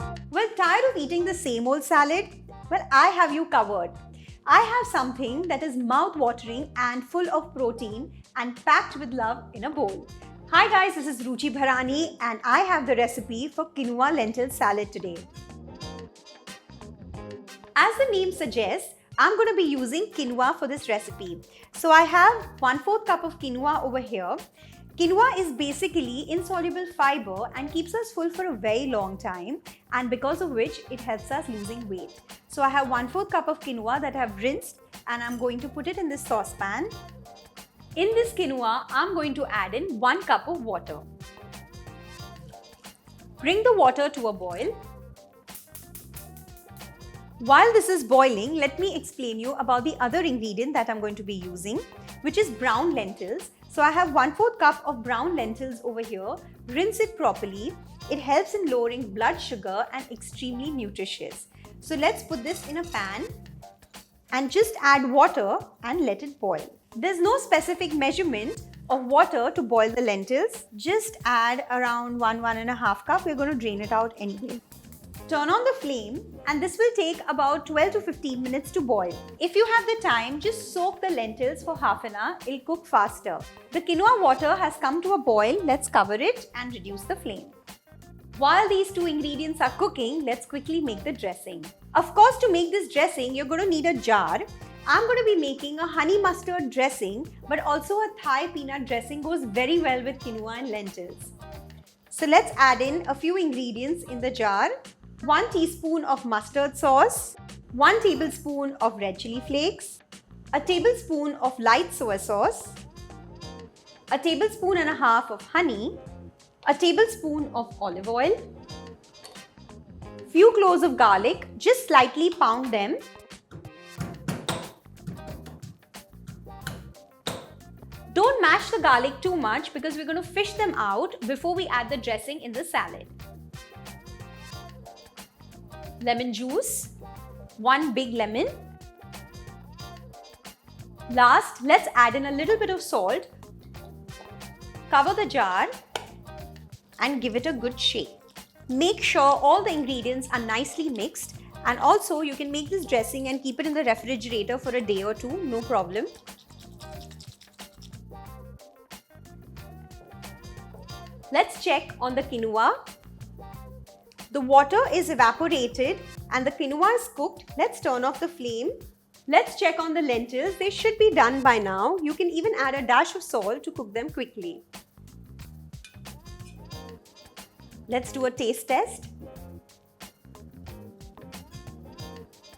Well, tired of eating the same old salad? Well, I have you covered. I have something that is mouth-watering and full of protein and packed with love in a bowl. Hi guys, this is Ruchi Bharani and I have the recipe for Quinoa Lentil Salad today. As the name suggests, I'm going to be using quinoa for this recipe. So I have 1/4 cup of quinoa over here. Quinoa is basically insoluble fiber and keeps us full for a very long time, and because of which it helps us losing weight. So I have 1/4 cup of quinoa that I have rinsed and I'm going to put it in this saucepan. In this quinoa, I'm going to add in 1 cup of water. Bring the water to a boil. While this is boiling, let me explain you about the other ingredient that I'm going to be using, which is brown lentils. So I have 1/4 cup of brown lentils over here. Rinse it properly. It helps in lowering blood sugar and extremely nutritious. So let's put this in a pan and just add water and let it boil. There's no specific measurement of water to boil the lentils. Just add around 1.5 cup. We're going to drain it out anyway. Turn on the flame and this will take about 12 to 15 minutes to boil. If you have the time, just soak the lentils for half an hour. It'll cook faster. The quinoa water has come to a boil. Let's cover it and reduce the flame. While these two ingredients are cooking, let's quickly make the dressing. Of course, to make this dressing, you're going to need a jar. I'm going to be making a honey mustard dressing, but also a Thai peanut dressing goes very well with quinoa and lentils. So let's add in a few ingredients in the jar. 1 teaspoon of mustard sauce, 1 tablespoon of red chili flakes, a tablespoon of light soy sauce, a tablespoon and a half of honey, a tablespoon of olive oil, few cloves of garlic, just slightly pound them. Don't mash the garlic too much because we're going to fish them out before we add the dressing in the salad. Lemon juice, 1 big lemon. Last, let's add in a little bit of salt. Cover the jar and give it a good shake. Make sure all the ingredients are nicely mixed, and also you can make this dressing and keep it in the refrigerator for a day or two, no problem. Let's check on the quinoa. The water is evaporated and the quinoa is cooked. Let's turn off the flame. Let's check on the lentils. They should be done by now. You can even add a dash of salt to cook them quickly. Let's do a taste test.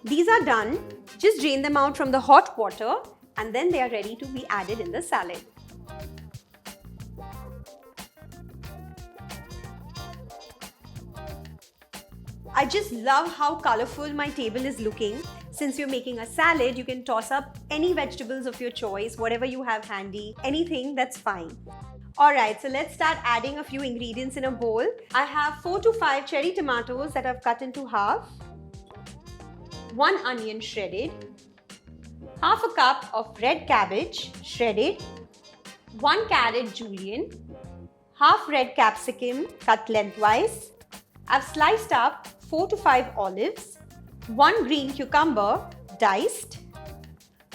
These are done. Just drain them out from the hot water and then they are ready to be added in the salad. I just love how colorful my table is looking. Since you're making a salad, you can toss up any vegetables of your choice, whatever you have handy, anything, that's fine. Alright, so let's start adding a few ingredients in a bowl. I have 4 to 5 cherry tomatoes that I've cut into half, 1 onion shredded, half a cup of red cabbage shredded, 1 carrot julienne, half red capsicum cut lengthwise. I've sliced up 4 to 5 olives, 1 green cucumber diced,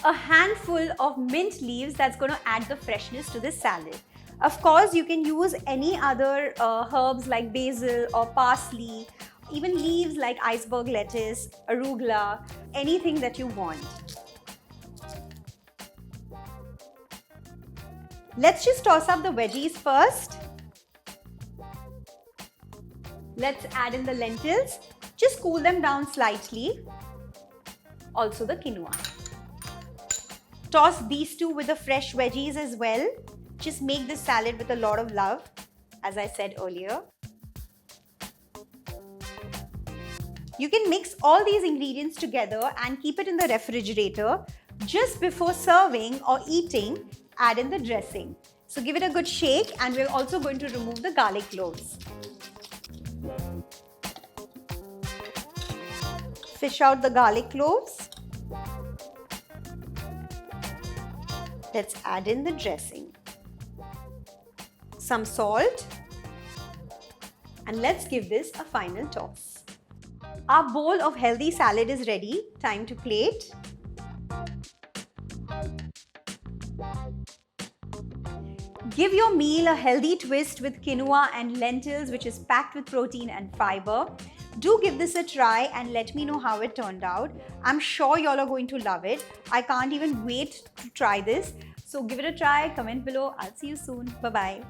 a handful of mint leaves that's going to add the freshness to this salad. Of course, you can use any other herbs like basil or parsley, even leaves like iceberg lettuce, arugula, anything that you want. Let's just toss up the veggies first. Let's add in the lentils. Just cool them down slightly. Also the quinoa. Toss these two with the fresh veggies as well. Just make this salad with a lot of love, as I said earlier. You can mix all these ingredients together and keep it in the refrigerator. Just before serving or eating, add in the dressing. So give it a good shake, and we're also going to remove the garlic cloves. Fish out the garlic cloves. Let's add in the dressing. Some salt. And let's give this a final toss. Our bowl of healthy salad is ready. Time to plate. Give your meal a healthy twist with quinoa and lentils, which is packed with protein and fiber. Do give this a try and let me know how it turned out. I'm sure y'all are going to love it. I can't even wait to try this. So give it a try, comment below. I'll see you soon. Bye-bye.